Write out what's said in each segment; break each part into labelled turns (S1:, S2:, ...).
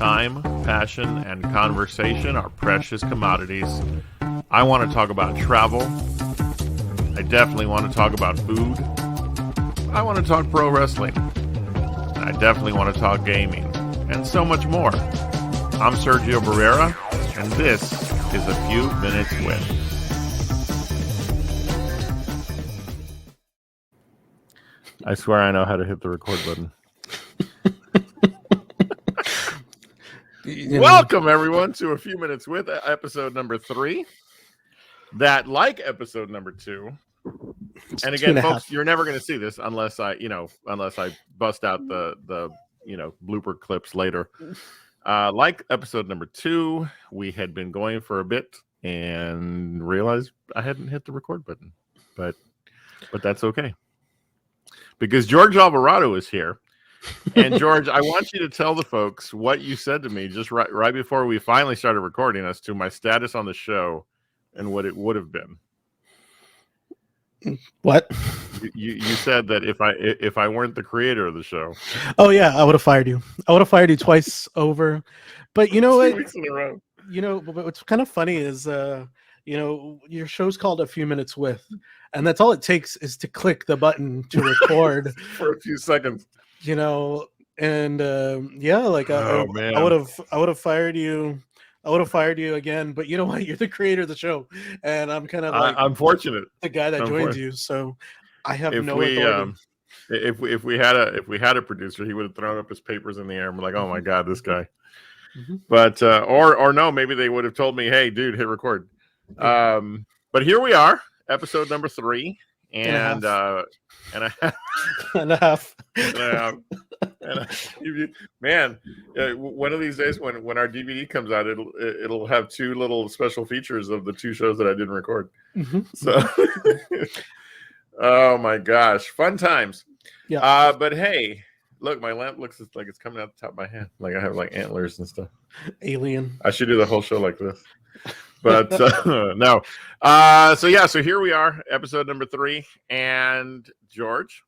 S1: Time, passion, and conversation are precious commodities. I want to talk about travel. I definitely want to talk about food. I want to talk pro wrestling. I definitely want to talk gaming. And so much more. I'm Sergio Barrera, and this is A Few Minutes With. I swear I know how to hit the record button. Welcome, everyone, to A Few Minutes With, episode number 3. That, like episode number 2, and again, folks, you're never going to see this unless I bust out the blooper clips later. Like episode number 2, we had been going for a bit and realized I hadn't hit the record button, but that's okay because George Alvarado is here. And George, I want you to tell the folks what you said to me just right before we finally started recording as to my status on the show and what it would have been.
S2: What?
S1: You said that if I weren't the creator of the show.
S2: Oh yeah, I would have fired you. I would have fired you twice over. But you know what?
S1: 2 weeks in a row.
S2: You know, but what's kind of funny is your show's called A Few Minutes With, and that's all it takes is to click the button to record
S1: for a few seconds.
S2: I would have fired you. I would have fired you again, but you know what? You're the creator of the show, and I'm kind of like
S1: I'm fortunate.
S2: The guy that joins you, so I have no authority.
S1: If we had a producer, he would have thrown up his papers in the air and be like, "Oh my God, this guy." Mm-hmm. But or no, maybe they would have told me, "Hey, dude, hit record." But here we are, episode number 3, and a half. Man, one of these days when our DVD comes out, it'll have 2 little special features of the 2 shows that I didn't record. Mm-hmm. So, oh my gosh, fun times. Yeah. But hey, look, my lamp looks like it's coming out the top of my head, like I have like antlers and stuff.
S2: Alien.
S1: I should do the whole show like this. But no. So here we are, episode number 3, and George.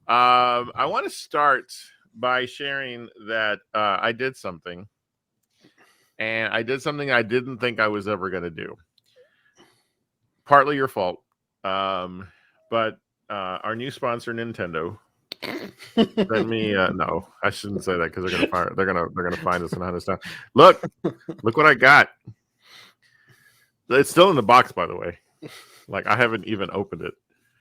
S1: I want to start by sharing that I did something, and I did something I didn't think I was ever going to do. Partly your fault, but our new sponsor, Nintendo, sent me. No, I shouldn't say that because they're gonna find us and hunt us down. Look what I got. It's still in the box, by the way. Like I haven't even opened it.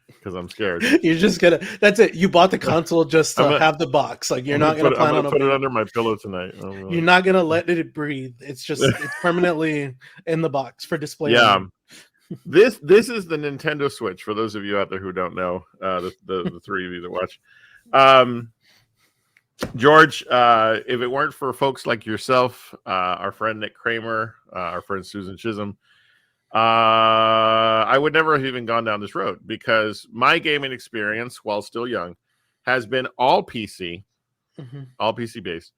S1: Because I'm scared.
S2: You're just gonna. That's it. You bought the console just to have the box. Like you're not gonna plan on
S1: put it under my pillow tonight.
S2: You're not gonna let it breathe. It's permanently in the box for display.
S1: Yeah. This is the Nintendo Switch. For those of you out there who don't know, the 3 of you that watch, George. If it weren't for folks like yourself, our friend Nick Kramer, our friend Susan Chisholm. I would never have even gone down this road because my gaming experience, while still young, has been all PC, all PC based.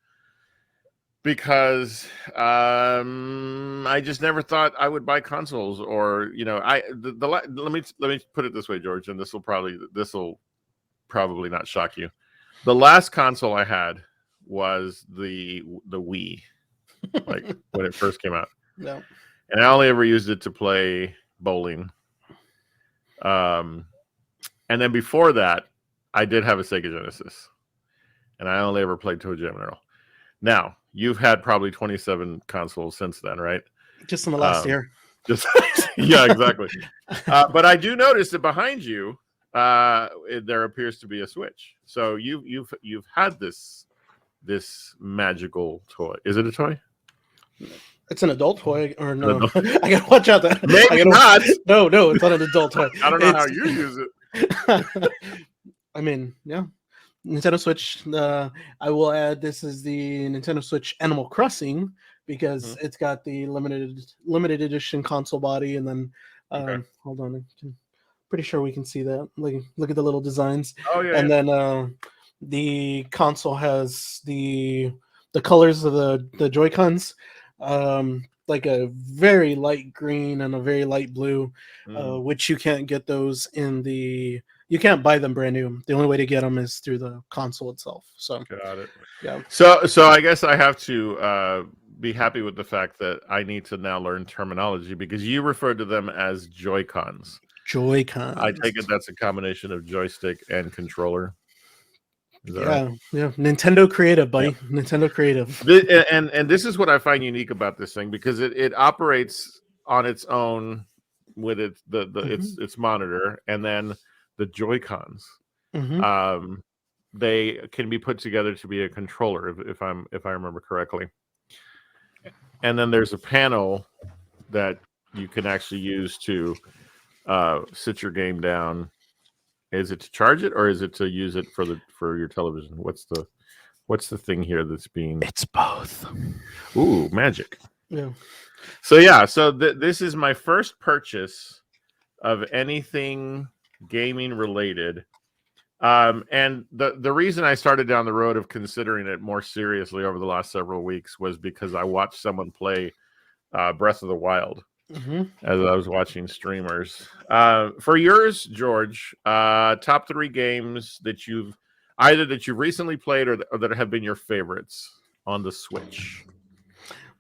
S1: Because I just never thought I would buy consoles, or let me put it this way, George, and this will probably not shock you. The last console I had was the Wii, like when it first came out.
S2: No.
S1: And I only ever used it to play bowling. And then before that, I did have a Sega Genesis. And I only ever played Toe Jam and Earl. Now, you've had probably 27 consoles since then, right?
S2: Just in the last year.
S1: Yeah, exactly. But I do notice that behind you, there appears to be a Switch. So you've had this magical toy. Is it a toy?
S2: It's an adult toy, or no? I gotta watch out.
S1: Maybe not.
S2: No, it's not an adult toy.
S1: I don't know how you use it.
S2: I mean, yeah, Nintendo Switch. I will add this is the Nintendo Switch Animal Crossing because it's got the limited edition console body, and then hold on, pretty sure we can see that. Look at the little designs.
S1: Oh yeah.
S2: And then the console has the colors of the Joy-Cons. Like a very light green and a very light blue, which you can't get those in the you can't buy them brand new. The only way to get them is through the console itself. So
S1: Got it.
S2: yeah.
S1: So I guess I have to be happy with the fact that I need to now learn terminology because you referred to them as Joy-Cons.
S2: Joy-Cons.
S1: I take it that's a combination of joystick and controller. Is that
S2: Yeah,
S1: right?
S2: yeah. Nintendo Creative, buddy. Yeah. Nintendo Creative.
S1: And this is what I find unique about this thing because it operates on its own with its monitor, and then the Joy-Cons. They can be put together to be a controller if I remember correctly. And then there's a panel that you can actually use to sit your game down. Is it to charge it or is it to use it for your television? What's the thing here that's being?
S2: It's both.
S1: Ooh, magic.
S2: Yeah.
S1: So yeah, this is my first purchase of anything gaming related. And the reason I started down the road of considering it more seriously over the last several weeks was because I watched someone play Breath of the Wild as I was watching streamers. For yours, George, top 3 games that you've recently played or that have been your favorites on the Switch.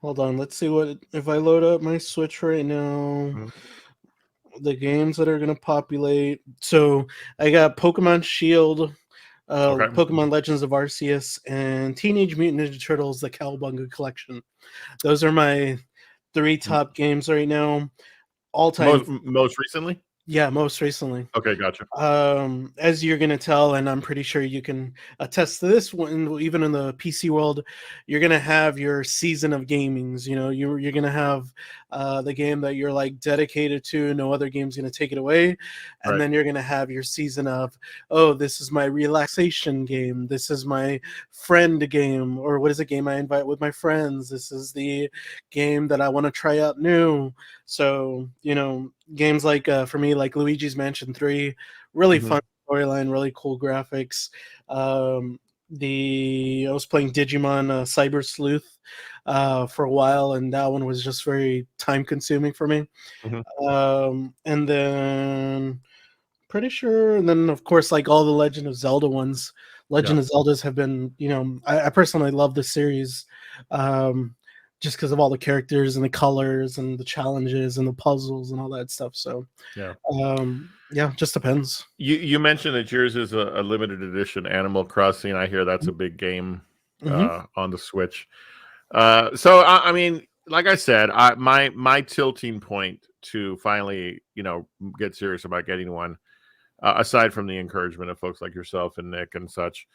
S2: Hold on, let's see if I load up my Switch right now. The games that are going to populate. So I got Pokemon Shield, Pokemon Legends of Arceus, and Teenage Mutant Ninja Turtles: The Cowabunga Collection. Those are my 3 top games right now. All time.
S1: Most recently?
S2: Yeah, most recently.
S1: Okay, gotcha.
S2: As you're gonna tell, and I'm pretty sure you can attest to this one, even in the PC world, you're gonna have your season of gamings. You know, you're gonna have the game that you're like dedicated to. No other game's gonna take it away, and then you're gonna have your season of, oh, this is my relaxation game. This is my friend game, or what is a game I invite with my friends? This is the game that I want to try out new. So, you know, games like, for me, like Luigi's Mansion 3, really fun storyline, really cool graphics. I was playing Digimon Cyber Sleuth for a while, and that one was just very time consuming for me. And then pretty sure, and then of course, like all the Legend of Zelda ones. Legend of Zeldas have been, you know, I personally love the series. Just because of all the characters and the colors and the challenges and the puzzles and all that stuff. So just depends.
S1: You mentioned that yours is a limited edition Animal Crossing. I hear that's a big game on the Switch. So I mean, like I said, my tilting point to finally, you know, get serious about getting one, aside from the encouragement of folks like yourself and Nick and such,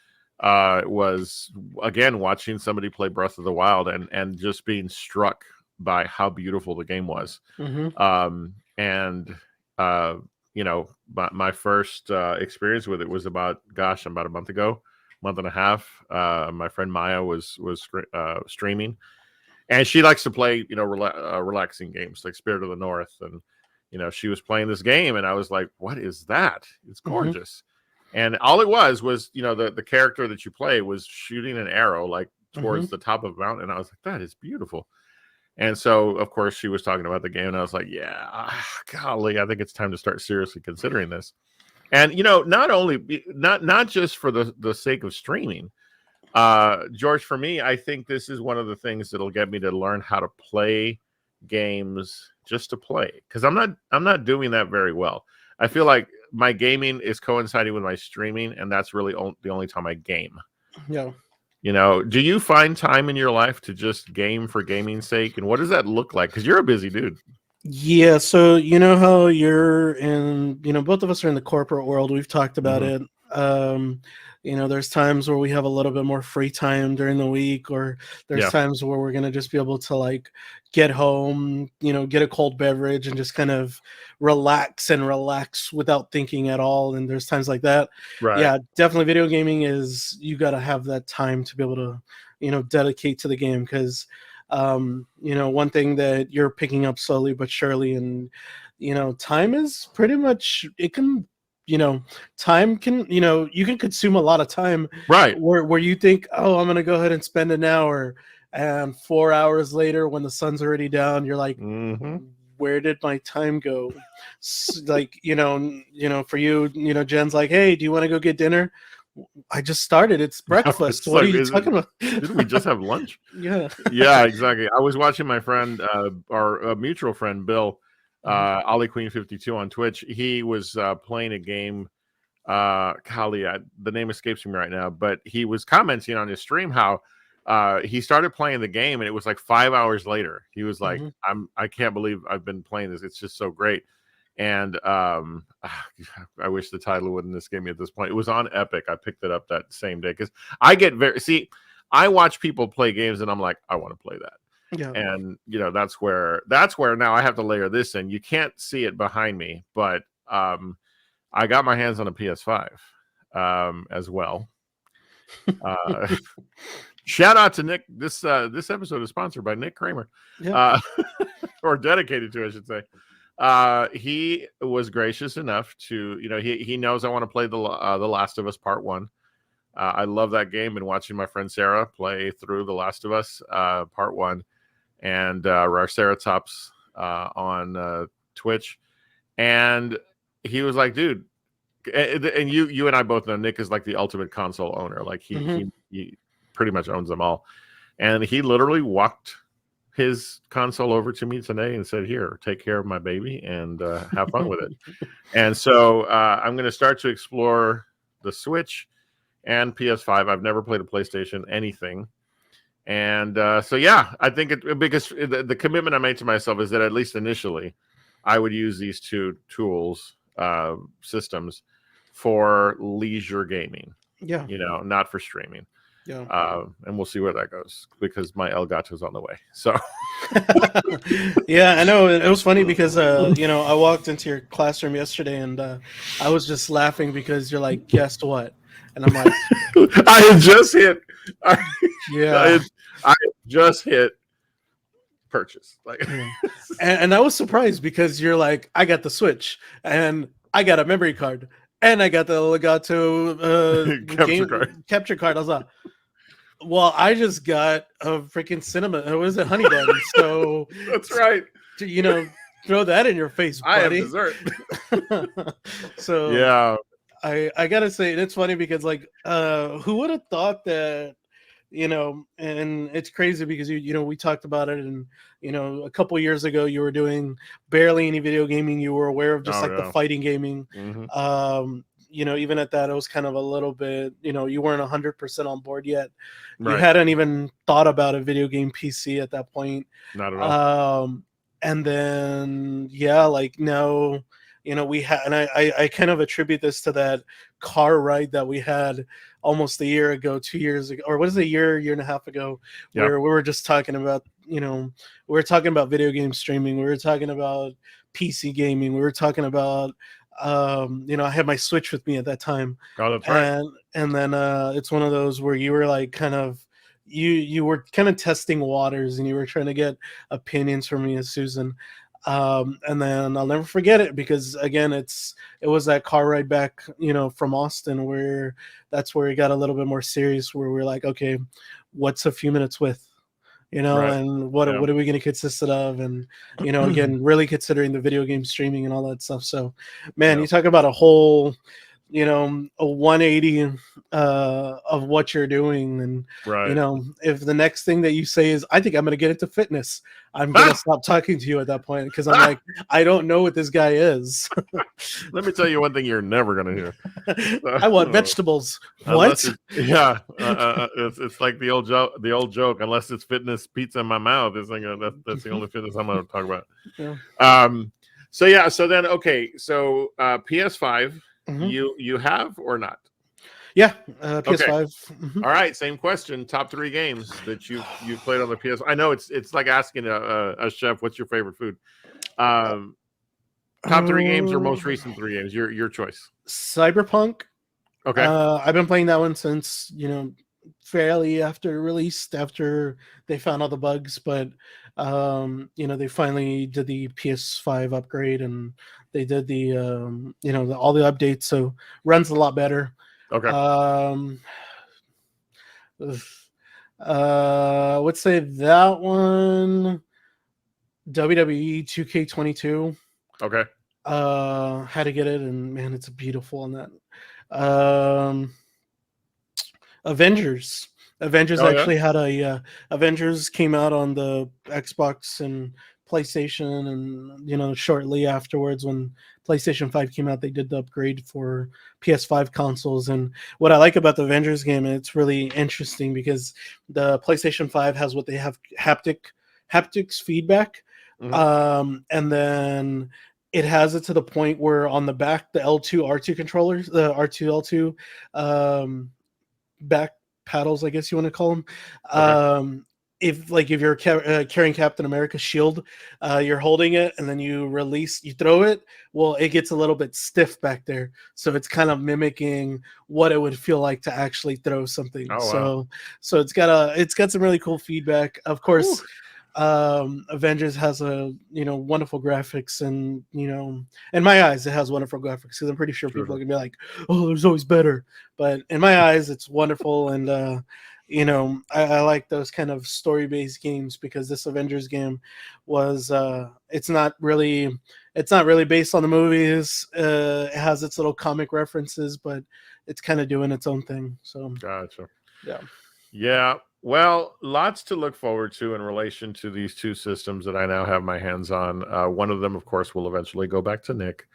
S1: was again watching somebody play Breath of the Wild and just being struck by how beautiful the game was. You know, my first experience with it was about a month and a half. My friend Maya was streaming, and she likes to play, you know, relaxing games like Spirit of the North, and you know, she was playing this game, and I was like, "What is that? It's gorgeous." And all it was, you know, the character that you play was shooting an arrow like towards the top of a mountain. And I was like, that is beautiful. And so, of course, she was talking about the game. And I was like, yeah, golly, I think it's time to start seriously considering this. And, you know, not just for the sake of streaming, George, for me, I think this is one of the things that'll get me to learn how to play games just to play. Because I'm not doing that very well. I feel like my gaming is coinciding with my streaming, and that's really the only time I game.
S2: Yeah.
S1: You know, do you find time in your life to just game for gaming's sake? And what does that look like? Because you're a busy dude.
S2: Yeah. So, you know how you're in, you know, both of us are in the corporate world. We've talked about it. You know, there's times where we have a little bit more free time during the week, or there's times where we're going to just be able to like get home, you know, get a cold beverage and just kind of relax without thinking at all. And there's times like that.
S1: Right.
S2: Yeah, definitely video gaming is, you got to have that time to be able to, you know, dedicate to the game. Because, you know, one thing that you're picking up slowly but surely, and, you know, time is pretty much, it can, you know, time can, you know, you can consume a lot of time,
S1: right?
S2: Where you think, oh, I'm gonna go ahead and spend an hour, and 4 hours later, when the sun's already down, you're like, where did my time go? Like, for you, Jen's like, hey, do you want to go get dinner? I just started. It's breakfast.
S1: It's
S2: What
S1: like,
S2: are you talking about?
S1: Didn't we just have lunch?
S2: Yeah.
S1: Yeah, exactly. I was watching my friend, our mutual friend, Bill, Ollie Queen 52 on Twitch. He was playing a game. Golly, the name escapes me right now, but he was commenting on his stream how he started playing the game and it was like 5 hours later. He was like, I can't believe I've been playing this. It's just so great. And I wish the title wouldn't escape me at this point. It was on Epic. I picked it up that same day because I get I watch people play games and I'm like, I want to play that.
S2: Yeah.
S1: And that's where now I have to layer this in. You can't see it behind me, but I got my hands on a PS5 as well. Shout out to Nick. This episode is sponsored by Nick Kramer, or dedicated to, I should say. He was gracious enough to, he knows I want to play the Last of Us Part 1. I love that game. Been watching my friend Sarah play through The Last of Us Part 1 and Saratops on Twitch. And he was like, dude, and you and I both know Nick is like the ultimate console owner. Like he pretty much owns them all. And he literally walked his console over to me today and said, here, take care of my baby and have fun with it. And so I'm going to start to explore the Switch and PS5. I've never played a PlayStation anything. And so, yeah, I think because the commitment I made to myself is that at least initially I would use these two tools, systems for leisure gaming.
S2: Yeah.
S1: Not for streaming.
S2: Yeah.
S1: And we'll see where that goes because my Elgato's on the way. So
S2: yeah, I know. It was funny because I walked into your classroom yesterday and I was just laughing because you're like, guess what? And I'm like,
S1: I had just hit
S2: yeah.
S1: I had just hit purchase. Like
S2: and I was surprised because you're like, I got the Switch and I got a memory card. And I got the Legato capture card. I was like, well, I just got a freaking cinema. What is it? Honey bun. So
S1: that's right.
S2: Throw that in your face, buddy.
S1: I have dessert.
S2: So
S1: yeah,
S2: I gotta say, and it's funny because like, who would have thought that? And it's crazy because we talked about it, and a couple years ago you were doing barely any video gaming. You were aware of just the fighting gaming. Even at that, it was kind of a little bit. You weren't 100% on board yet. Right. You hadn't even thought about a video game PC at that point.
S1: Not at all.
S2: And then like now, we had, and I kind of attribute this to that car ride that we had almost a year ago, 2 years ago, or what is it, a year and a half ago, where we were just talking about, we were talking about video game streaming, we were talking about PC gaming, we were talking about, I had my Switch with me at that time.
S1: Oh, that's right.
S2: And then it's one of those where you were like kind of, you were kind of testing waters and you were trying to get opinions from me and Susan. And then I'll never forget it because again, it was that car ride back, from Austin where that's where it got a little bit more serious, where we're like, okay, what's a few minutes with, right. And what are we going to consist it of? And, again, really considering the video game streaming and all that stuff. So, man, you talk about a whole, a 180 of what you're doing. And,
S1: right.
S2: If the next thing that you say is, I think I'm going to get into fitness, I'm going to stop talking to you at that point because I'm like, I don't know what this guy is.
S1: Let me tell you one thing you're never going to hear.
S2: I want vegetables. What?
S1: It's like the old joke. Unless it's fitness pizza in my mouth, that's the only fitness I'm going to talk about.
S2: Yeah.
S1: So then, okay. So PS5, you have or not?
S2: Yeah, PS5.
S1: Okay. All right, same question. Top 3 games that you've played on the PS. I know it's like asking a chef, what's your favorite food? Top 3 games or most recent 3 games? Your choice.
S2: Cyberpunk.
S1: Okay.
S2: I've been playing that one since fairly after released, after they found all the bugs, but they finally did the PS5 upgrade and they did the all the updates, so runs a lot better.
S1: Okay.
S2: Let's say that one. WWE 2K22.
S1: Okay.
S2: Had to get it, and man, it's beautiful on that. Avengers. Avengers
S1: Oh yeah.
S2: actually had Avengers came out on the Xbox and PlayStation, and shortly afterwards, when PlayStation 5 came out, they did the upgrade for PS5 consoles. And what I like about the Avengers game, and it's really interesting because the PlayStation 5 has what they have haptics feedback, and then it has it to the point where on the back, the L2 R2 controllers, the R2 L2 back paddles, I guess you want to call them.
S1: Okay.
S2: If you're carrying Captain America's shield, you're holding it, and then you throw it. Well, it gets a little bit stiff back there, so it's kind of mimicking what it would feel like to actually throw something.
S1: Oh wow.
S2: So it's got some really cool feedback. Of course,
S1: Ooh.
S2: Avengers has wonderful graphics, and in my eyes it has wonderful graphics, because I'm pretty sure people are gonna be like, oh, there's always better, but in my eyes it's wonderful. And I like those kind of story-based games, because this Avengers game was it's not really based on the movies. It has its little comic references, but it's kind of doing its own thing. So
S1: Gotcha.
S2: Yeah.
S1: Well, lots to look forward to in relation to these two systems that I now have my hands on. One of them, of course, will eventually go back to Nick,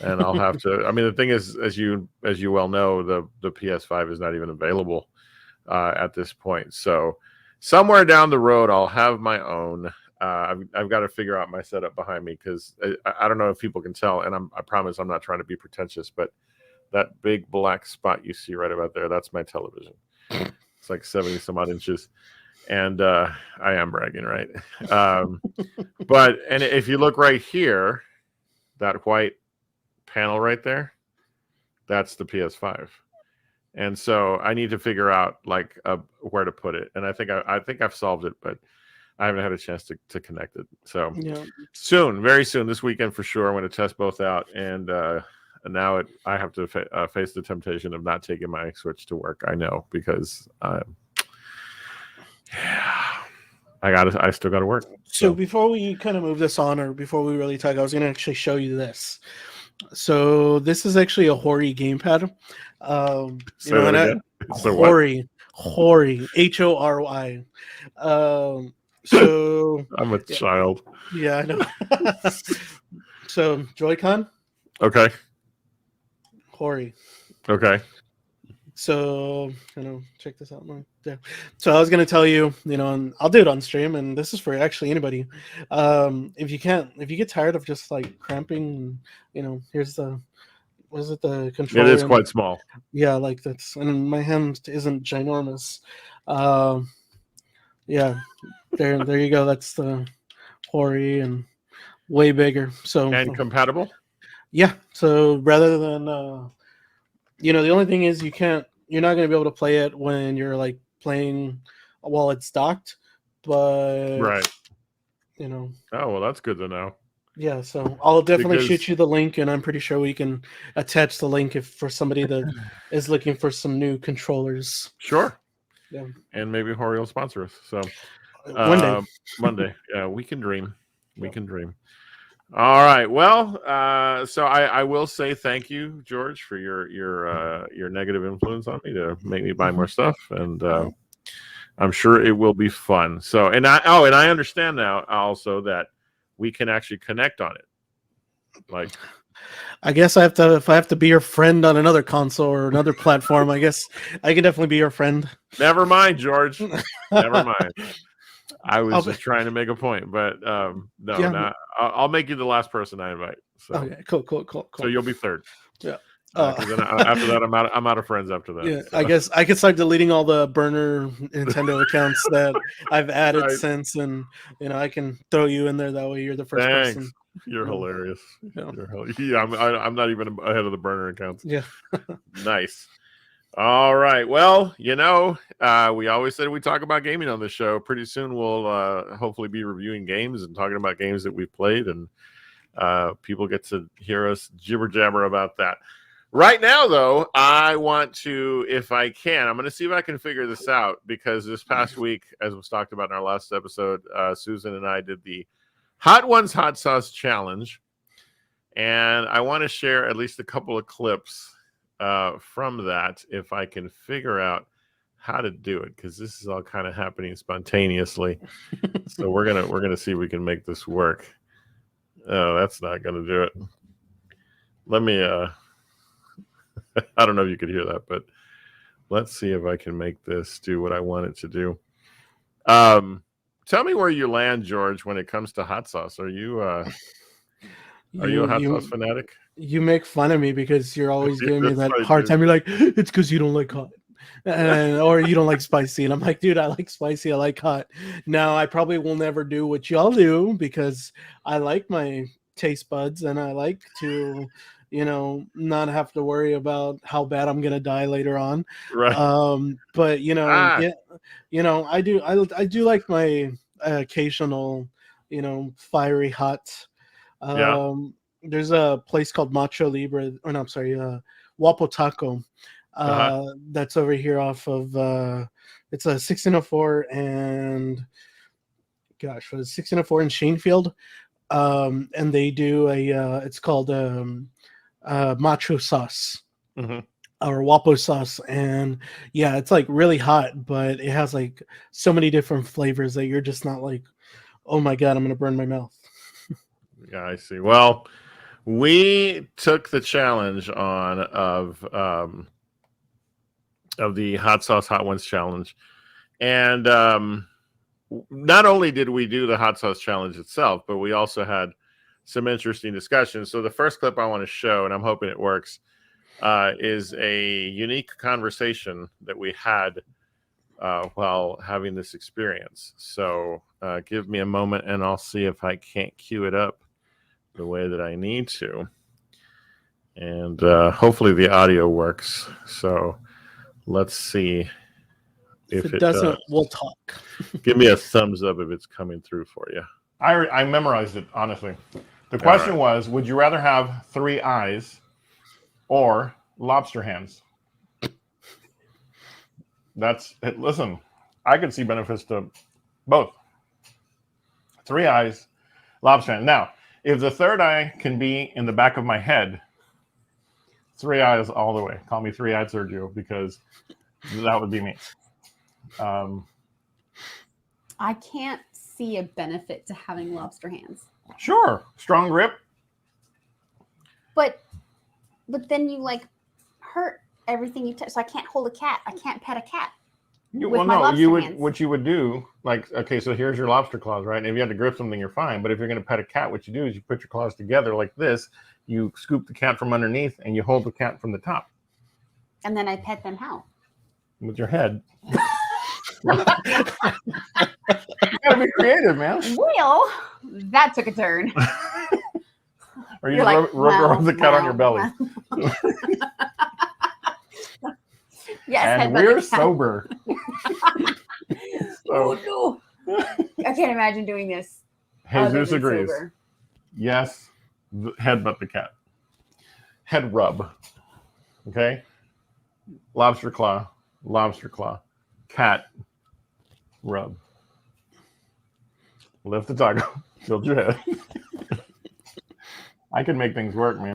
S1: and I'll have to. I mean, the thing is, as you well know, the PS5 is not even available at this point. So somewhere down the road, I'll have my own. I've got to figure out my setup behind me, because I don't know if people can tell, and I promise I'm not trying to be pretentious, but that big black spot you see right about there, that's my television. It's like 70 some odd inches. And I am bragging, right? But if you look right here, that white panel right there, that's the PS5. And so I need to figure out where to put it. And I think I've solved it, but I haven't had a chance to connect it. So soon, very soon, this weekend for sure, I'm going to test both out. And now I have to face the temptation of not taking my Switch to work. I know, because I still got to work.
S2: So before we kind of move this on, or before we really talk, I was going to actually show you this. So this is actually a Hori gamepad.
S1: Say that again.
S2: Hori, Hory. So
S1: I'm a child.
S2: Yeah, I know. So Joy-Con.
S1: Okay.
S2: Hori.
S1: Okay.
S2: So, check this out. Yeah. So I was going to tell you, and I'll do it on stream, and this is for actually anybody. If you get tired of just like cramping, here's the controller.
S1: It is quite small.
S2: Yeah, like that's, and my hand isn't ginormous. Yeah, there you go. That's the Hori, and way bigger. So,
S1: and compatible.
S2: Yeah. So rather than, the only thing is you're not going to be able to play it when you're like playing while it's docked, but
S1: right.
S2: Oh,
S1: well, that's good to know.
S2: Yeah. So I'll definitely shoot you the link, and I'm pretty sure we can attach the link for somebody that is looking for some new controllers.
S1: Sure.
S2: Yeah.
S1: And maybe Hori will sponsor us. So Monday. Yeah, we can dream. We can dream. All right. Well, so I will say thank you, George, for your negative influence on me to make me buy more stuff, and I'm sure it will be fun. So, and I understand now also that we can actually connect on it. Like,
S2: I guess if I have to be your friend on another console or another platform, I guess I can definitely be your friend.
S1: Never mind, George. Never mind. I was just trying to make a point, but I'll make you the last person I invite. So.
S2: Okay, cool.
S1: So you'll be third.
S2: Yeah.
S1: Then after that, I'm out of friends after that.
S2: Yeah,
S1: so.
S2: I guess I can start deleting all the burner Nintendo accounts that I've added since, and I can throw you in there. That way, you're the first person.
S1: You're hilarious. Yeah. I'm not even ahead of the burner accounts.
S2: Yeah.
S1: Nice. All right. Well, we always said we talk about gaming on this show. Pretty soon we'll hopefully be reviewing games and talking about games that we've played, and people get to hear us jibber jabber about that. Right now, though, I want to, if I can, I'm going to see if I can figure this out, because this past week, as was talked about in our last episode, Susan and I did the Hot Ones Hot Sauce Challenge. And I want to share at least a couple of clips from that if I can figure out how to do it, because this is all kind of happening spontaneously. So we're gonna see if we can make this work. Oh, that's not gonna do it. Let me I don't know if you could hear that, but let's see if I can make this do what I want it to do. Tell me where you land, George, when it comes to hot sauce. Are you a hot sauce fanatic?
S2: You make fun of me because you're always giving me that hard time. You're like, it's because you don't like hot. Or you don't like spicy. And I'm like, dude, I like spicy. I like hot. Now, I probably will never do what y'all do because I like my taste buds and I like to, not have to worry about how bad I'm going to die later on.
S1: Right.
S2: But, I do like my occasional, fiery hot. There's a place called Macho Libre, or no, I'm sorry, Wapo Taco. That's over here off of it's a 1604 and 1604 in Shanefield, and they do it's called macho sauce, or Wapo sauce, and yeah, it's like really hot, but it has like so many different flavors that you're just not like, oh my god, I'm gonna burn my mouth.
S1: Yeah, I see. Well, we took the challenge on of the Hot Sauce Hot Ones Challenge. And not only did we do the Hot Sauce Challenge itself, but we also had some interesting discussions. So the first clip I want to show, and I'm hoping it works, is a unique conversation that we had while having this experience. So give me a moment, and I'll see if I can't cue it up the way that I need to. And hopefully the audio works. So let's see if it doesn't.
S2: We'll talk.
S1: Give me a thumbs up if it's coming through for you. I memorized it, honestly. The question was, would you rather have 3 eyes or lobster hands? That's it. Listen, I could see benefits to both. 3 eyes, lobster hand. Now, if the third eye can be in the back of my head, 3 eyes all the way. Call me 3-eyed Sergio, because that would be me.
S3: I can't see a benefit to having lobster hands.
S1: Sure, strong grip.
S3: But then you like hurt everything you touch. So I can't hold a cat. I can't pet a cat.
S1: What you would do, like, okay, so here's your lobster claws, right? And if you had to grip something, you're fine. But if you're going to pet a cat, what you do is you put your claws together like this. You scoop the cat from underneath, and you hold the cat from the top.
S3: And then I pet them how?
S1: With your head. You gotta be creative, man.
S3: Well, that took a turn.
S1: Or you rub the cat on your belly.
S3: Yes,
S1: and we're sober.
S3: Oh no! I can't imagine doing this.
S1: Jesus agrees. Sober. Yes, headbutt the cat. Head rub. Okay. Lobster claw. Cat rub. Lift the taco. Tilt your head. I can make things work, man.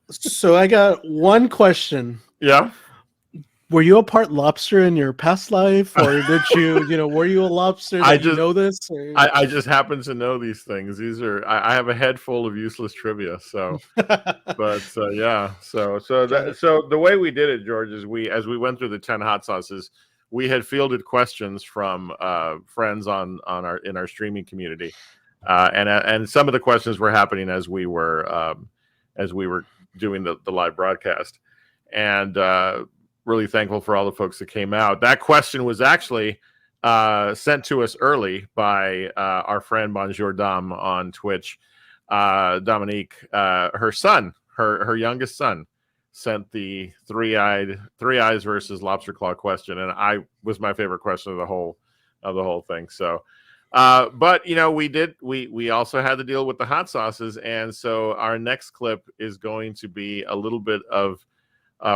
S2: So I got one question.
S1: Yeah.
S2: Were you a part lobster in your past life, or did you, were you a lobster? You know this? Or?
S1: I just happen to know these things. These are I have a head full of useless trivia. So, but yeah. So the way we did it, George, is as we went through the 10 hot sauces, we had fielded questions from friends in our streaming community, and some of the questions were happening as we were doing the live broadcast, and really thankful for all the folks that came out. That question was actually sent to us early by our friend Bonjour Dame on Twitch. Dominique, her son, her youngest son, sent the three eyes versus lobster claw question, and I was my favorite question of the whole thing. So, but we also had to deal with the hot sauces, and so our next clip is going to be a little bit of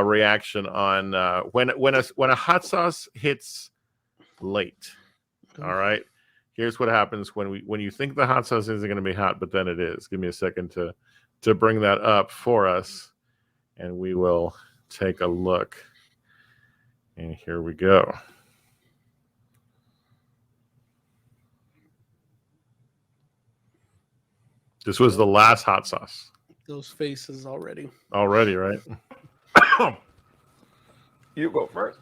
S1: reaction on when a hot sauce hits late. All right, here's what happens when you think the hot sauce isn't going to be hot, but then it is. Give me a second to bring that up for us, and we will take a look. And here we go. This was the last hot sauce.
S2: Those faces already.
S1: Already, right? You go first.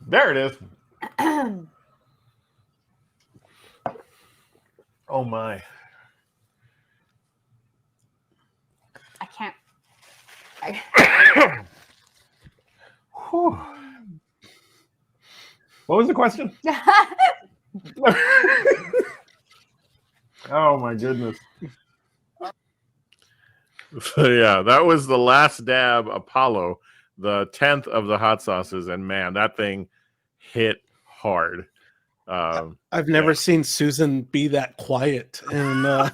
S1: There it is. Oh my.
S3: I can't.
S1: Whew. What was the question? Oh my goodness. So yeah, that was the last dab Apollo, the 10th of the hot sauces, and man, that thing hit hard.
S2: I've never seen Susan be that quiet and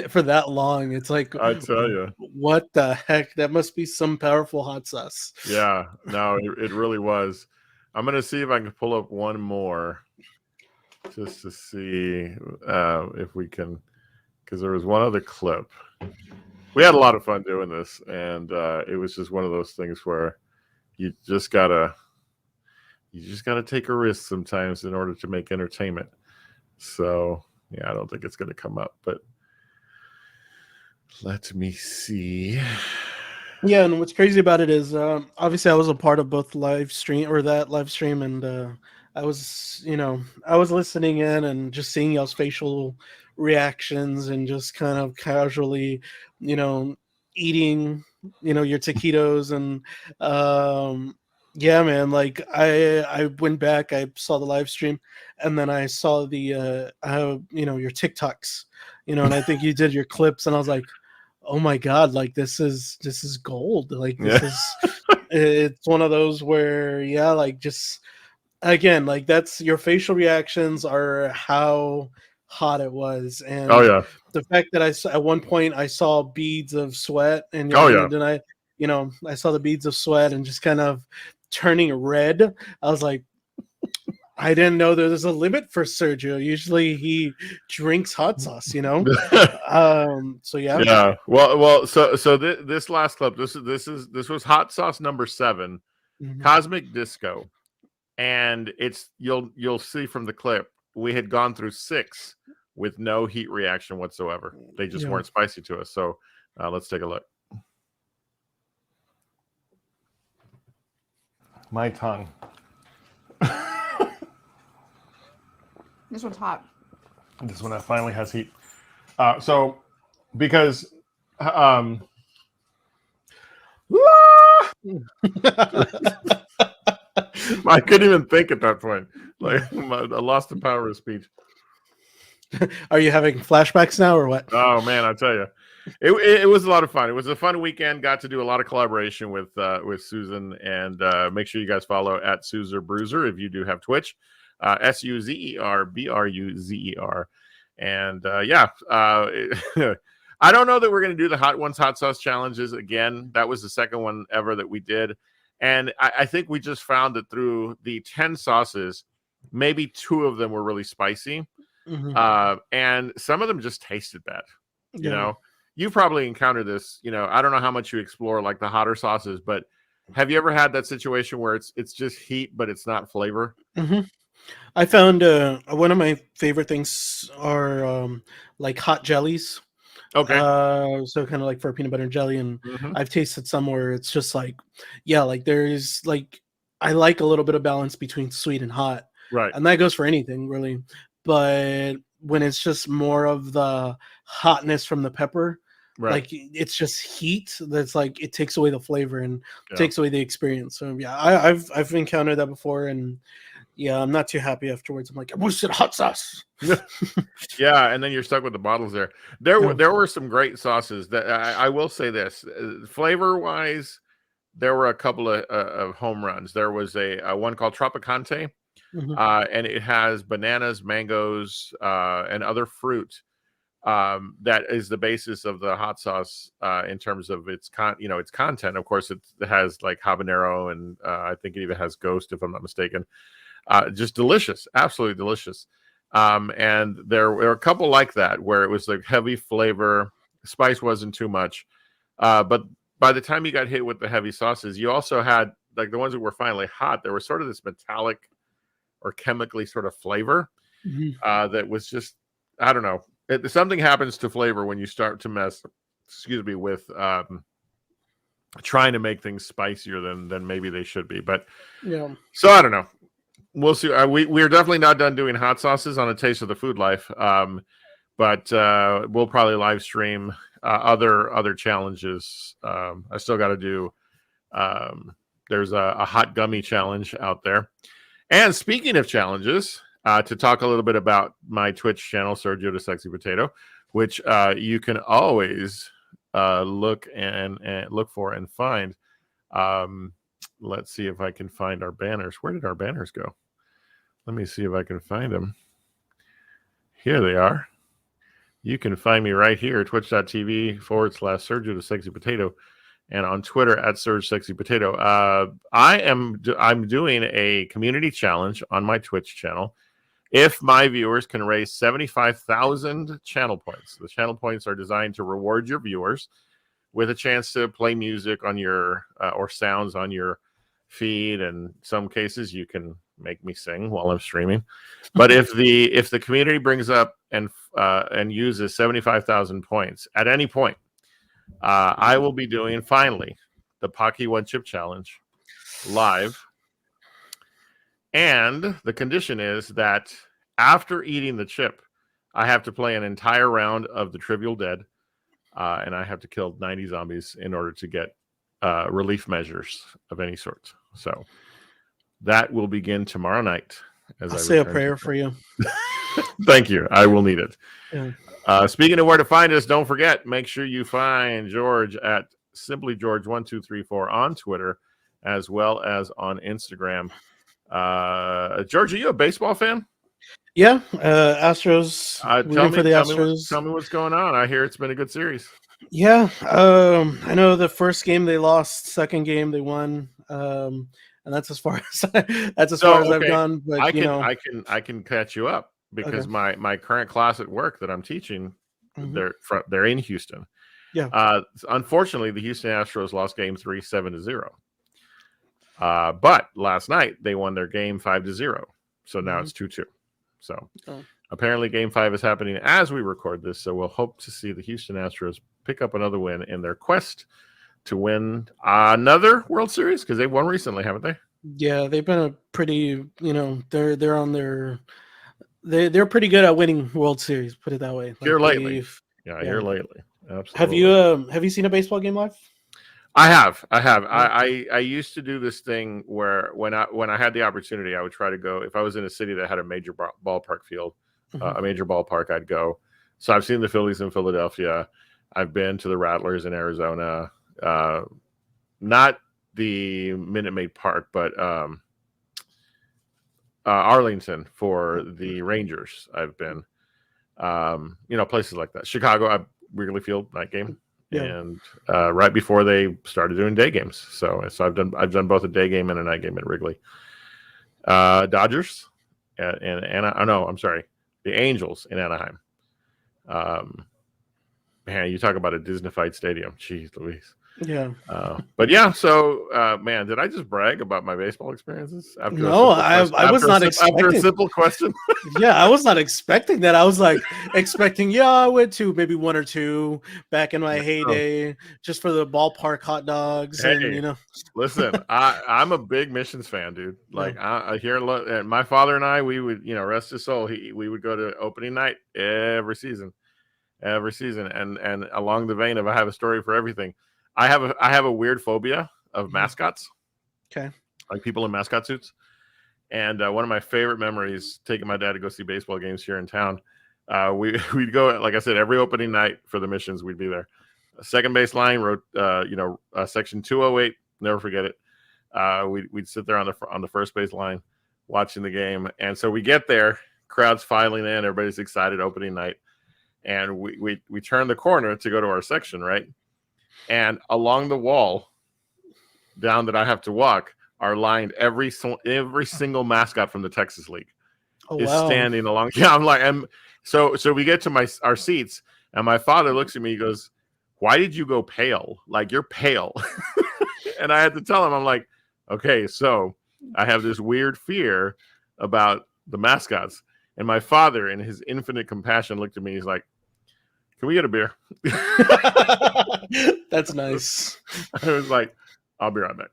S2: for that long. It's like,
S1: I tell you,
S2: what the heck? That must be some powerful hot sauce.
S1: yeah, no, it really was. I'm gonna see if I can pull up one more just to see if we can, because there was one other clip. We had a lot of fun doing this, and it was just one of those things where you just gotta take a risk sometimes in order to make entertainment. So yeah, I don't think it's gonna come up, but let me see.
S2: Yeah, and what's crazy about it is obviously I was a part of both live stream and I was listening in and just seeing y'all's facial reactions and just kind of casually, eating, your taquitos and yeah, man, like I went back, I saw the live stream and then I saw the your TikToks, and I think you did your clips and I was like, oh my God, like this is gold. Like this is it's one of those where like just again, like that's your facial reactions are how hot it was. And
S1: Oh yeah,
S2: the fact that at one point I saw beads of sweat and then I saw the beads of sweat and just kind of turning red. I was like, I didn't know there was a limit for Sergio. Usually he drinks hot sauce, So yeah.
S1: Yeah. Well. So this last clip. This was hot sauce number 7,
S2: Mhm.
S1: Cosmic Disco, and you'll see from the clip we had gone through 6 with no heat reaction whatsoever. They just weren't spicy to us. So let's take a look. My tongue.
S3: This one's hot.
S1: This one finally has heat. So because I couldn't even think at that point. Like I lost the power of speech.
S2: Are you having flashbacks now or what?
S1: Oh man, I tell you, it was a lot of fun. It was a fun weekend. Got to do a lot of collaboration with Susan, and make sure you guys follow at Suzer Bruiser if you do have Twitch. SUZERBRUZER. And I don't know that we're going to do the hot sauce challenges again. That was the second one ever that we did. And I think we just found that through the 10 sauces, maybe 2 of them were really spicy.
S2: Mm-hmm.
S1: And some of them just tasted bad. You've probably encountered this, I don't know how much you explore like the hotter sauces, but have you ever had that situation where it's just heat, but it's not flavor?
S2: Mm-hmm. I found one of my favorite things are like hot jellies.
S1: Okay.
S2: So kind of like for peanut butter and jelly, and I've tasted some where it's just like, like there's like I like a little bit of balance between sweet and hot,
S1: right?
S2: And that goes for anything really. But when it's just more of the hotness from the pepper,
S1: right,
S2: like it's just heat. That's like it takes away the flavor and takes away the experience. So I've encountered that before, and I'm not too happy afterwards. I'm like, I wish it hot sauce.
S1: Yeah, and then you're stuck with the bottles there. There were some great sauces that I will say this flavor wise, there were a couple of home runs. There was a one called Tropicante, and it has bananas, mangoes, and other fruit. That is the basis of the hot sauce in terms of its content. Of course, it has like habanero, and I think it even has ghost, if I'm not mistaken. just delicious, absolutely delicious. And there were a couple like that where it was like heavy flavor, spice wasn't too much. But by the time you got hit with the heavy sauces, you also had like the ones that were finally hot. There was sort of this metallic or chemically sort of flavor that was just, I don't know. Something happens to flavor when you start to mess, with trying to make things spicier than maybe they should be. But so I don't know. We'll see. We're definitely not done doing hot sauces on A Taste of the Food Life. But we'll probably live stream other challenges. I still got to do. There's a hot gummy challenge out there. And speaking of challenges, to talk a little bit about my Twitch channel, Sergio the Sexy Potato, which you can always look for and find. Let's see if I can find our banners. Where did our banners go? Let me see if I can find them. Here they are. You can find me right here, twitch.tv/Sergio the Sexy Potato, and on Twitter @SergeSexyPotato. I'm doing a community challenge on my Twitch channel. If my viewers can raise 75,000 channel points, the channel points are designed to reward your viewers with a chance to play music on your or sounds on your feed. In some cases, you can make me sing while I'm streaming. But if the community brings up and uses 75,000 points at any point, I will be doing finally the Pocky One Chip Challenge live. And the condition is that after eating the chip, I have to play an entire round of the Trivial Dead, and I have to kill 90 zombies in order to get relief measures of any sort. So that will begin tomorrow night.
S2: I'll say a prayer for you.
S1: Thank you. I will need it.
S2: Yeah.
S1: Speaking of where to find us, don't forget, make sure you find George at simplygeorge1234 on Twitter, as well as on Instagram. George, are you a baseball fan?
S2: Yeah, Astros.
S1: Tell me what's going on. I hear it's been a good series.
S2: Yeah, I know the first game they lost, second game they won, and that's as far as I've gone. But
S1: I can catch you up because my current class at work that I'm teaching, they're in Houston.
S2: Yeah.
S1: Unfortunately, the Houston Astros lost Game 3 7-0. But last night they won their game 5-0. So now it's 2-2. So apparently Game 5 is happening as we record this. So we'll hope to see the Houston Astros pick up another win in their quest to win another World Series, because they've won recently, haven't they?
S2: Yeah, they've been a pretty, they're on their, they're pretty good at winning World Series. Put it that way.
S1: Here lately. Here lately. Absolutely.
S2: Have you seen a baseball game live?
S1: I have. I used to do this thing where when I had the opportunity, I would try to go. If I was in a city that had a major ballpark field, a major ballpark, I'd go. So I've seen the Phillies in Philadelphia. I've been to the Rattlers in Arizona. Not the Minute Maid Park, but Arlington for the Rangers. I've been, places like that. Chicago, Wrigley Field night game. Yeah. And right before they started doing day games, so I've done both a day game and a night game at Wrigley. Dodgers the Angels in Anaheim. Man, you talk about a Disney-fied stadium. Jeez Louise.
S2: Yeah.
S1: But yeah, so man, did I just brag about my baseball experiences?
S2: I was not expecting.
S1: After a simple question.
S2: Yeah, I was not expecting that. I was like expecting, I went to maybe one or two back in my heyday, just for the ballpark hot dogs.
S1: Hey,
S2: and
S1: listen, I'm a big Missions fan, dude. Like I hear my father and I, we would, rest his soul, we would go to opening night every season, and along the vein of I have a story for everything. I have a weird phobia of mascots.
S2: Okay.
S1: Like people in mascot suits. And one of my favorite memories, taking my dad to go see baseball games here in town. We'd go, like I said, every opening night for the Missions, we'd be there. Second base line, section 208, never forget it. We'd sit there on the first base line watching the game. And so we get there, crowds filing in, everybody's excited, opening night. And we turn the corner to go to our section, right? And along the wall down that I have to walk are lined. Every single mascot from the Texas League
S2: Oh,
S1: is
S2: wow.
S1: standing along. Yeah, I'm like, so we get to our seats, and my father looks at me. He goes, "Why did you go pale? Like, you're pale." And I had to tell him, I'm like, okay, so I have this weird fear about the mascots. And my father, in his infinite compassion, looked at me. He's like, "Can we get a beer?"
S2: That's nice.
S1: I was like, "I'll be right back."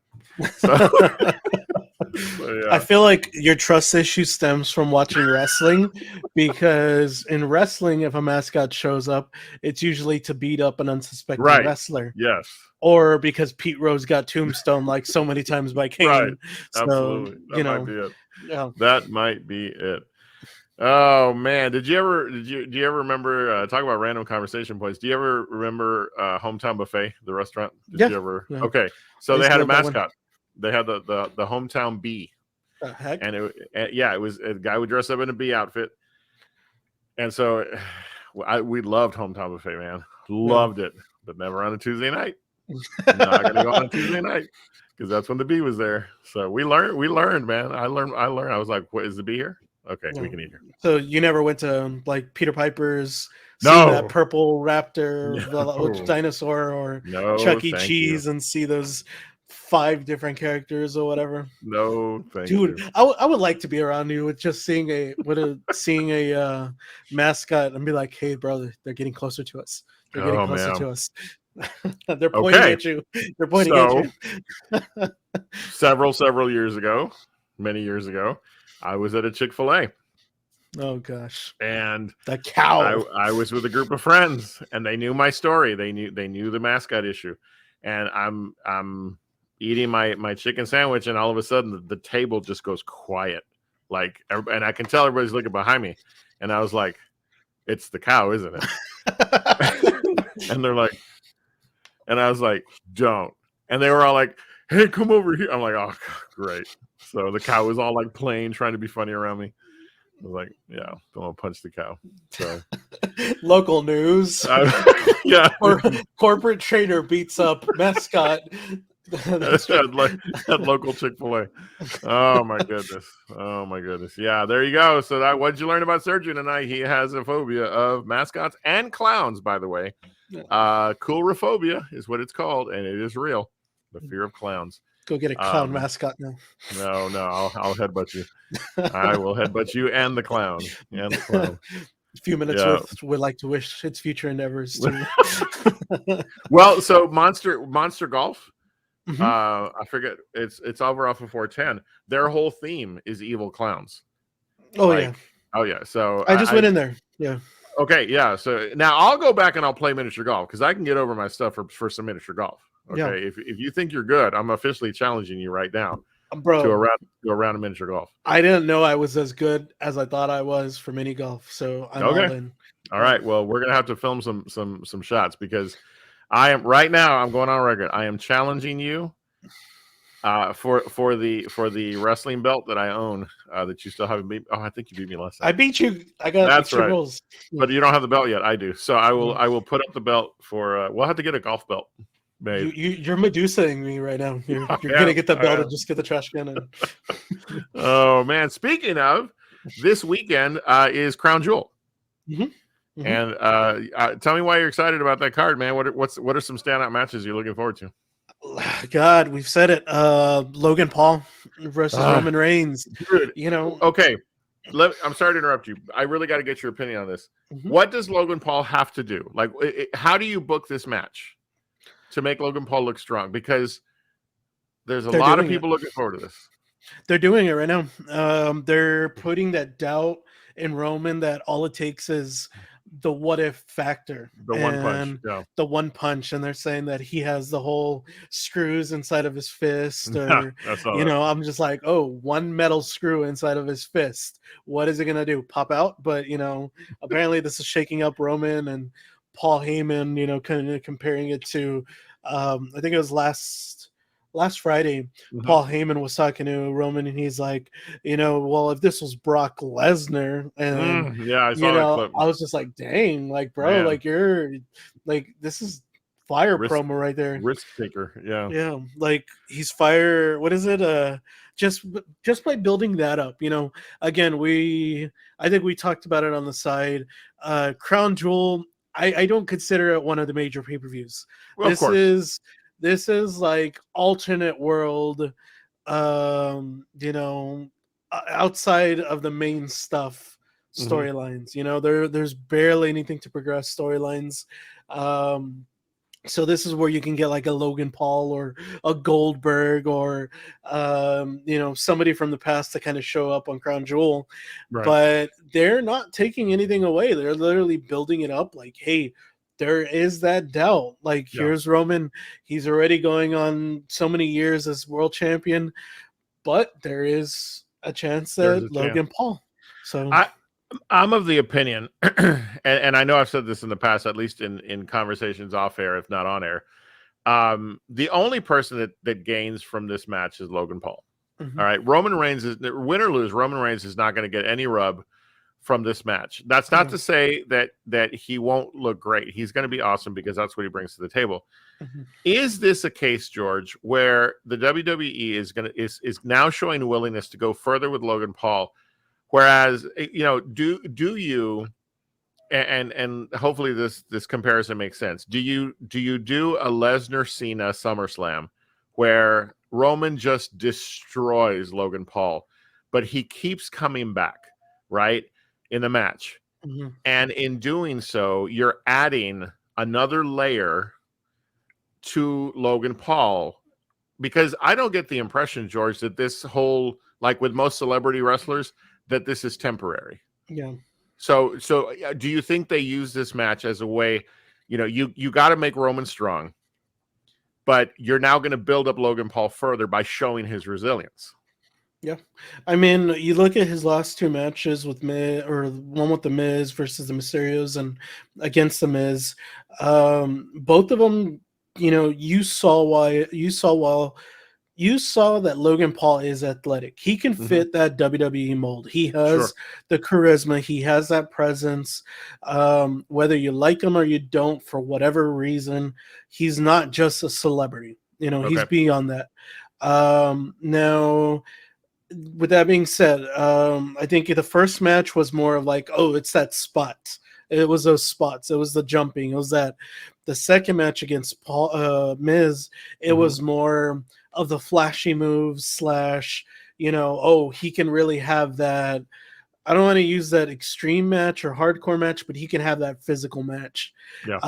S1: So, yeah.
S2: I feel like your trust issue stems from watching wrestling, because in wrestling, if a mascot shows up, it's usually to beat up an unsuspecting
S1: Right.
S2: wrestler,
S1: Yes.
S2: or because Pete Rose got tombstone like so many times by Kane.
S1: Right.
S2: So,
S1: Absolutely. That might be it.
S2: Yeah.
S1: That might be it. Oh man, do you ever remember talk about random conversation points? Do you ever remember Hometown Buffet, the restaurant? Did you ever?
S2: Yeah.
S1: Okay, so
S2: I
S1: they
S2: used
S1: had
S2: to
S1: a
S2: love that one.
S1: mascot. They had the Hometown Bee,
S2: The heck?
S1: and it was a guy would dress up in a bee outfit, and so we loved Hometown Buffet, man, loved it, but never on a Tuesday night. Not gonna go on a Tuesday night because that's when the bee was there. So we learned, man. I learned. I was like, "What is the bee here?" Okay, we can eat here.
S2: So you never went to like Peter Piper's,
S1: No.
S2: see that purple raptor,
S1: No.
S2: dinosaur, or
S1: No,
S2: Chuck E.
S1: thank
S2: Cheese,
S1: you.
S2: and see those 5 different characters or whatever?
S1: No, thank
S2: Dude,
S1: you.
S2: I would like to be around you with just seeing a mascot and be like, "Hey, brother, they're getting closer to us. They're getting closer to us. They're pointing at you. They're pointing at you."
S1: several years ago, many years ago, I was at a Chick-fil-A.
S2: Oh gosh.
S1: And
S2: the cow.
S1: I was with a group of friends, and they knew my story. They knew the mascot issue. And I'm eating my chicken sandwich, and all of a sudden the table just goes quiet. Like, and I can tell everybody's looking behind me. And I was like, "It's the cow, isn't it?" And they're like, and I was like, "Don't." And they were all like, "Hey, come over here." I'm like, "Oh, great." So the cow was all like playing, trying to be funny around me. I was like, "Yeah, don't want to punch the cow." So
S2: local news.
S1: Yeah.
S2: Or corporate trader beats up mascot.
S1: at local Chick-fil-A. Oh my goodness. Yeah, there you go. So what did you learn about Sergio tonight? He has a phobia of mascots and clowns, by the way. Coulrophobia is what it's called, and it is real. The fear of clowns.
S2: Go get a clown mascot now.
S1: No, I'll headbutt you. I will headbutt you and the clown.
S2: A few minutes worth would like to wish its future endeavors to.
S1: Well, so Monster Golf.
S2: Mm-hmm.
S1: I forget. It's over off of 410. Their whole theme is evil clowns.
S2: Oh yeah.
S1: Oh yeah. So
S2: I just went in there. Yeah.
S1: Okay. Yeah. So now I'll go back and I'll play miniature golf because I can get over my stuff for some miniature golf. Okay. Yeah. If you think you're good, I'm officially challenging you right now,
S2: bro,
S1: to a round of miniature golf.
S2: I didn't know I was as good as I thought I was for mini golf, so I'm all in.
S1: All right. Well, we're gonna have to film some shots because I am right now. I'm going on record. I am challenging you for the wrestling belt that I own that you still haven't beat. Oh, I think you beat me last time.
S2: I beat you. I got
S1: that's right.
S2: Rules.
S1: But you don't have the belt yet. I do. So I will put up the belt for. We'll have to get a golf belt made.
S2: You're Medusaing me right now. You're gonna get the belt and just get the trash can. And...
S1: Oh man! Speaking of, this weekend is Crown Jewel.
S2: Mm-hmm.
S1: Mm-hmm. And tell me why you're excited about that card, man. What are some standout matches you're looking forward to?
S2: God, we've said it. Logan Paul versus Roman Reigns.
S1: Dude, okay. I'm sorry to interrupt you. I really got to get your opinion on this. Mm-hmm. What does Logan Paul have to do? Like, how do you book this match to make Logan Paul look strong? Because there's a lot of people looking forward to this.
S2: They're doing it right now. They're putting that doubt in Roman that all it takes is the what if factor, the one punch, and they're saying that he has the whole screws inside of his fist, or I'm just like, oh, one metal screw inside of his fist, what is it gonna do, pop out? But apparently this is shaking up Roman and Paul Heyman, kind of comparing it to I think it was last Friday, mm-hmm. Paul Heyman was talking to Roman, and he's like, well, if this was Brock Lesnar, and
S1: I saw that clip.
S2: I was just like, dang, like, bro, man. Like, you're like, this is fire
S1: Risk-
S2: promo right there.
S1: Risk taker. Yeah.
S2: Yeah, like he's fire. What is it? Just by building that up, Again, I think we talked about it on the side. Crown Jewel. I don't consider it one of the major pay-per-views.
S1: Well, of course.
S2: This is like alternate world. Outside of the main stuff storylines. There's barely anything to progress storylines. So this is where you can get like a Logan Paul or a Goldberg or somebody from the past to kind of show up on Crown Jewel.
S1: Right.
S2: But they're not taking anything away. They're literally building it up like, hey, there is that doubt. Like, here's Roman. He's already going on so many years as world champion, but there is a chance that Logan Paul. So
S1: I'm of the opinion, and I know I've said this in the past, at least in conversations off air, if not on air. The only person that gains from this match is Logan Paul.
S2: Mm-hmm.
S1: All right, Roman Reigns is win or lose. Roman Reigns is not going to get any rub from this match. That's not to say that he won't look great. He's going to be awesome because that's what he brings to the table.
S2: Mm-hmm.
S1: Is this a case, George, where the WWE is now showing a willingness to go further with Logan Paul? Whereas, do you, and hopefully this comparison makes sense. Do you do a Lesnar Cena SummerSlam where Roman just destroys Logan Paul, but he keeps coming back, right, in the match, and in doing so, you're adding another layer to Logan Paul, because I don't get the impression, George, that this whole, like with most celebrity wrestlers, that this is temporary.
S2: Yeah.
S1: So do you think they use this match as a way, you got to make Roman strong, but you're now going to build up Logan Paul further by showing his resilience?
S2: Yeah. I mean, you look at his last two matches with Miz, or one with the Miz versus the Mysterios and against the Miz. Both of them, you saw that Logan Paul is athletic. He can fit that WWE mold. He has the charisma. He has that presence. Whether you like him or you don't, for whatever reason, he's not just a celebrity. He's beyond that. Now, with that being said, I think the first match was more of like, oh, it's that spot. It was those spots. It was the jumping. It was that. The second match against Miz, it was more of the flashy moves / he can really have that. I don't want to use that extreme match or hardcore match, but he can have that physical match.
S1: Yeah.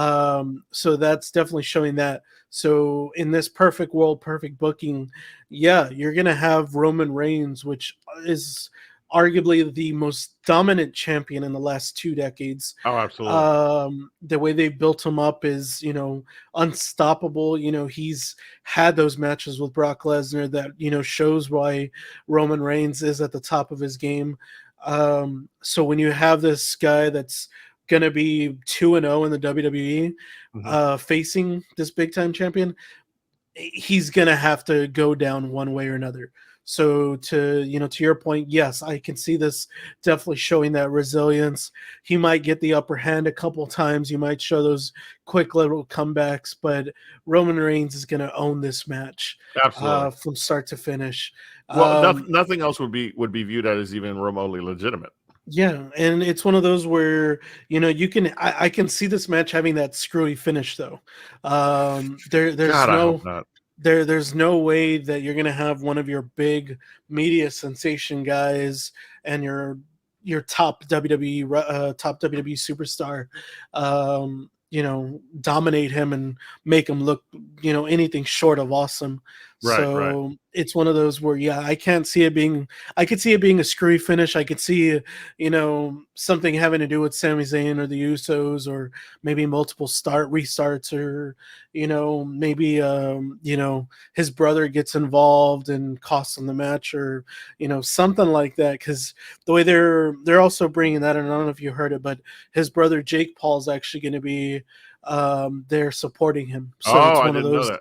S2: So that's definitely showing that. So in this perfect world, perfect booking, you're going to have Roman Reigns, which is arguably the most dominant champion in the last 2 decades.
S1: Oh, absolutely.
S2: The way they built him up is, unstoppable. He's had those matches with Brock Lesnar that, shows why Roman Reigns is at the top of his game. So when you have this guy that's going to be 2-0 in the WWE, facing this big time champion, he's going to have to go down one way or another. So to your point, yes, I can see this definitely showing that resilience. He might get the upper hand a couple times. You might show those quick little comebacks, but Roman Reigns is going to own this match,
S1: absolutely,
S2: from start to finish.
S1: Well, nothing else would be viewed as even remotely legitimate.
S2: Yeah, and it's one of those where I can see this match having that screwy finish though. There's no way that you're gonna have one of your big media sensation guys and your top WWE superstar, dominate him and make him look, anything short of awesome. Right. It's one of those where, I could see it being a screwy finish. I could see, something having to do with Sami Zayn or the Usos, or maybe multiple restarts, or, maybe, his brother gets involved and costs him the match, or, something like that. Cause the way they're also bringing that in, I don't know if you heard it, but his brother Jake Paul's actually going to be, there supporting him. So it's one of those.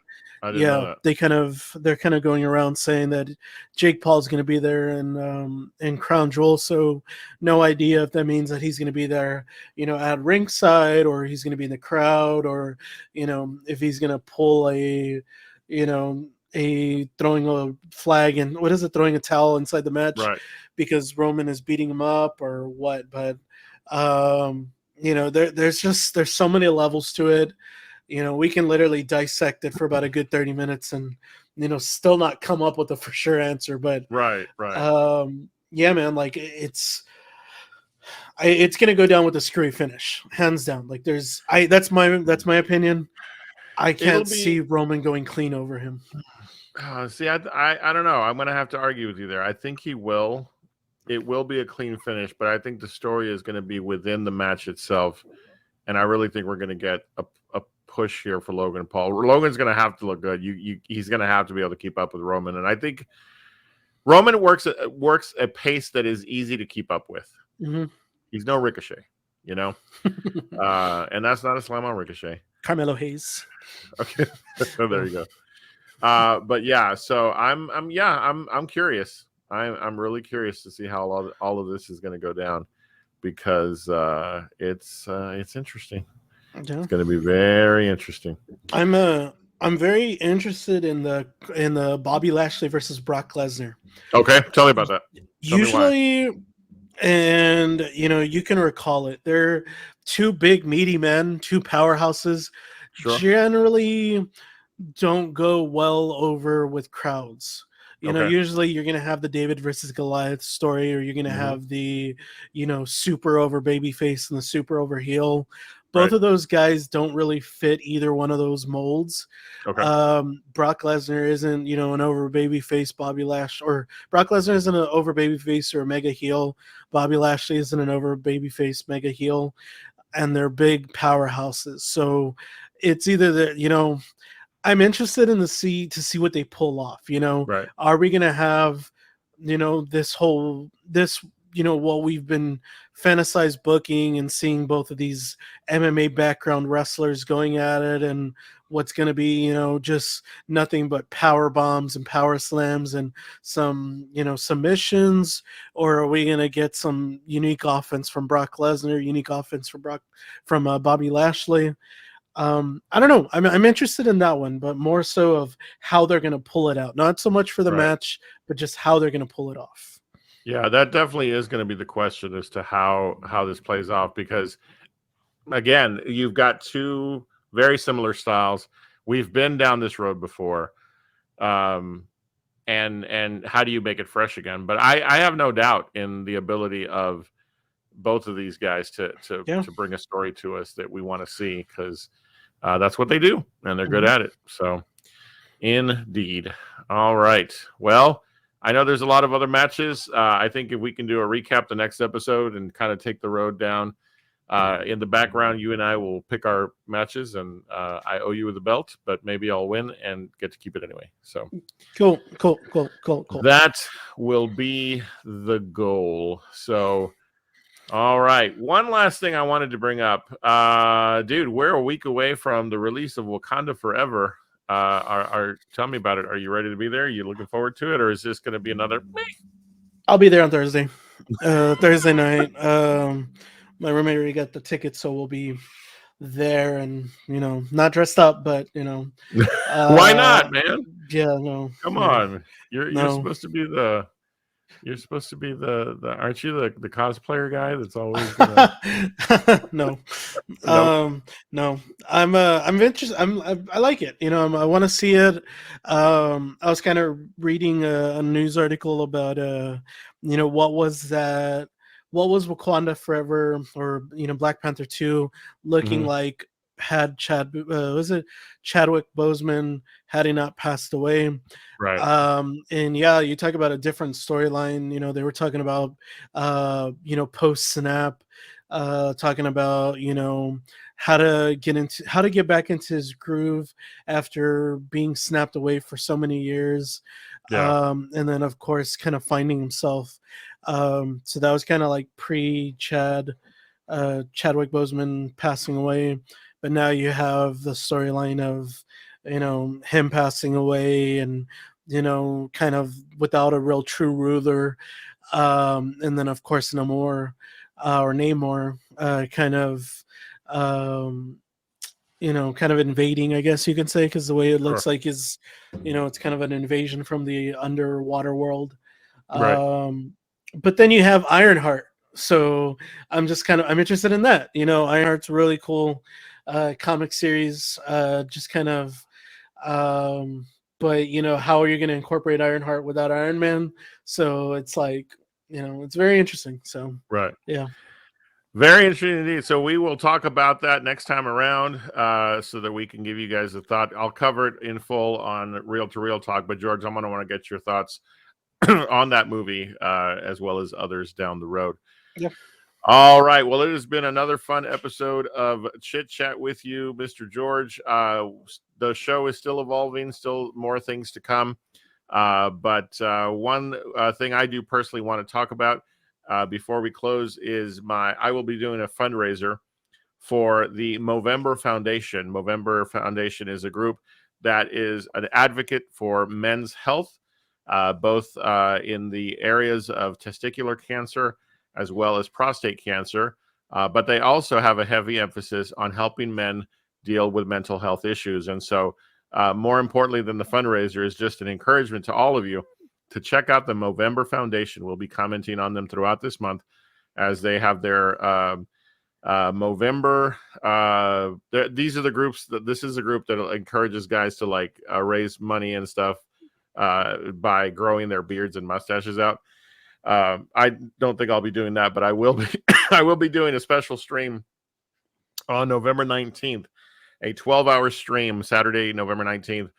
S1: I didn't know that.
S2: they're kind of going around saying that Jake Paul's going to be there in Crown Jewel. So no idea if that means that he's going to be there, at ringside, or he's going to be in the crowd, or if he's going to pull a throwing a flag and what is it, throwing a towel inside the match,
S1: Right.
S2: because Roman is beating him up or what. But there's so many levels to it. We can literally dissect it for about a good 30 minutes and, still not come up with a for sure answer. But
S1: Right.
S2: yeah, man, like it's going to go down with a screwy finish, hands down. Like that's my opinion. I can't see Roman going clean over him.
S1: See, I don't know. I'm going to have to argue with you there. I think he will. It will be a clean finish, but I think the story is going to be within the match itself. And I really think we're going to get a push here for Logan Paul. Logan's going to have to look good. He's going to have to be able to keep up with Roman. And I think Roman works a pace that is easy to keep up with.
S2: Mm-hmm.
S1: He's no Ricochet, and that's not a slam on Ricochet.
S2: Carmelo Hayes.
S1: Okay. There you go. But yeah, so I'm curious. I'm really curious to see how all of this is going to go down, because it's interesting.
S2: Yeah.
S1: It's going to be very interesting.
S2: I'm very interested in the Bobby Lashley versus Brock Lesnar.
S1: Okay, tell me about that.
S2: Usually, and you can recall it, they're two big meaty men, two powerhouses.
S1: Sure.
S2: Generally don't go well over with crowds. Usually you're going to have the David versus Goliath story, or you're going to have the, super over babyface and the super over heel. Both of those guys don't really fit either one of those molds.
S1: Okay.
S2: Brock Lesnar isn't, an over babyface. Brock Lesnar isn't an over babyface or a mega heel. Bobby Lashley isn't an over babyface mega heel, and they're big powerhouses. So it's either that, I'm interested to see what they pull off.
S1: Right.
S2: Are we going to have, what we've been fantasized booking and seeing both of these MMA background wrestlers going at it, and what's going to be, just nothing but power bombs and power slams and some, submissions? Or are we going to get some unique offense from Brock Lesnar, unique offense from Bobby Lashley? I don't know. I'm interested in that one, but more so of how they're going to pull it out. Not so much for the match, but just how they're going to pull it off.
S1: Yeah, that definitely is going to be the question as to how this plays off, because again, you've got two very similar styles. We've been down this road before. And how do you make it fresh again? But I have no doubt in the ability of both of these guys to bring a story to us that we want to see, because that's what they do, and they're good at it. So, indeed. All right. Well, I know there's a lot of other matches. I think if we can do a recap the next episode and kind of take the road down, in the background, you and I will pick our matches, and I owe you the belt, but maybe I'll win and get to keep it anyway. So
S2: cool.
S1: That will be the goal. So, all right. One last thing I wanted to bring up. Dude, we're a week away from the release of Wakanda Forever. Tell me about it. Are you ready to be there? Are you looking forward to it, or is this going to be another?
S2: I'll be there on Thursday. Thursday night. My roommate already got the tickets, so we'll be there, and not dressed up, but
S1: why not, man?
S2: Yeah, no.
S1: Come on, you're supposed to be the. You're supposed to be the aren't you the cosplayer guy that's always gonna...
S2: No. No. I'm interested. I like it. I want to see it. I was kind of reading a news article about what was Wakanda Forever, or Black Panther 2 looking like, had Chadwick Boseman had he not passed away.
S1: Right.
S2: And yeah, you talk about a different storyline. They were talking about post snap, talking about how to get back into his groove after being snapped away for so many years. And then of course kind of finding himself. So that was kind of like Chadwick Boseman passing away. But now you have the storyline of him passing away, and kind of without a real true ruler. And then of course Namor, or Namor, kind of kind of invading, I guess you can say, because the way it looks like is, it's kind of an invasion from the underwater world.
S1: Right.
S2: But then you have Ironheart. So I'm interested in that. Ironheart's a really cool comic series. Just kind of, but how are you going to incorporate Ironheart without Iron Man? So it's like, it's very interesting. So
S1: Right.
S2: yeah.
S1: Very interesting indeed. So we will talk about that next time around, so that we can give you guys a thought. I'll cover it in full on Reel to Reel Talk. But George, I'm going to want to get your thoughts on that movie, as well as others down the road.
S2: Yeah.
S1: All right. Well, it has been another fun episode of Chit Chat with you, Mr. George. The show is still evolving, still more things to come. But one thing I do personally want to talk about before we close is I will be doing a fundraiser for the Movember Foundation. Movember Foundation is a group that is an advocate for men's health, both in the areas of testicular cancer as well as prostate cancer. But they also have a heavy emphasis on helping men deal with mental health issues. And so more importantly than the fundraiser is just an encouragement to all of you to check out the Movember Foundation. We'll be commenting on them throughout this month as they have their Movember. These are the groups this is a group that encourages guys to raise money and stuff by growing their beards and mustaches out. I don't think I'll be doing that, but I will be. I will be doing a special stream on November 19th, a 12-hour stream, Saturday, November 19th,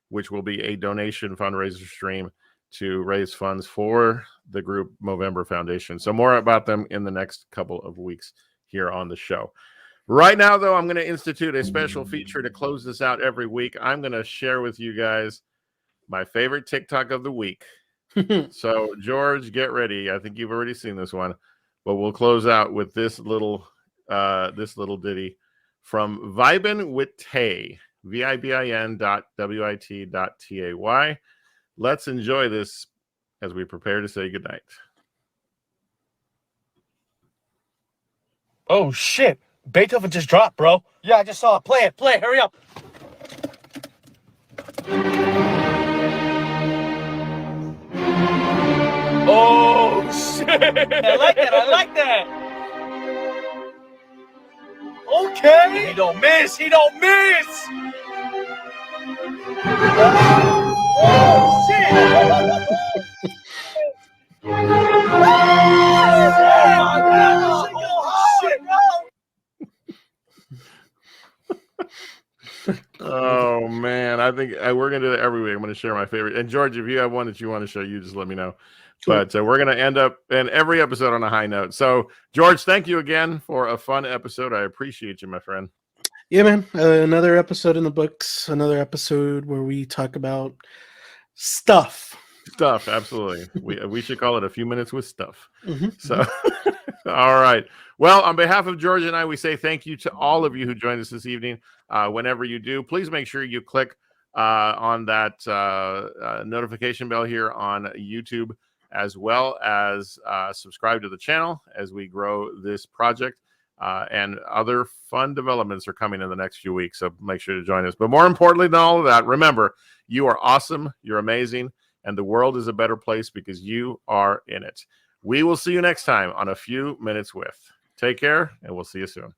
S1: which will be a donation fundraiser stream to raise funds for the group Movember Foundation. So more about them in the next couple of weeks here on the show. Right now, though, I'm going to institute a special feature to close this out every week. I'm going to share with you guys my favorite TikTok of the week. So, George, get ready. I think you've already seen this one, but we'll close out with this little ditty from Vibin with Tay, VIBIN.WIT.TAY. Let's enjoy this as we prepare to say goodnight.
S4: Oh, shit. Beethoven just dropped, bro. Yeah, I just saw it. Play it. Hurry up. Oh, shit. I like that. Okay. He don't miss. Oh, shit.
S1: Oh man, I think we're gonna do that every week. I'm gonna share my favorite. And George, if you have one that you want to show, you just let me know. Cool. But we're gonna end up in every episode on a high note. So George, thank you again for a fun episode. I appreciate you, my friend.
S2: Yeah, man. Another episode in the books. Another episode where we talk about stuff.
S1: Absolutely. We should call it a few minutes with stuff. Mm-hmm. So, all right. Well, on behalf of George and I, we say thank you to all of you who joined us this evening. Whenever you do, please make sure you click on that notification bell here on YouTube, as well as subscribe to the channel as we grow this project. And other fun developments are coming in the next few weeks, so make sure to join us. But more importantly than all of that, remember, you are awesome, you're amazing, and the world is a better place because you are in it. We will see you next time on A Few Minutes With. Take care, and we'll see you soon.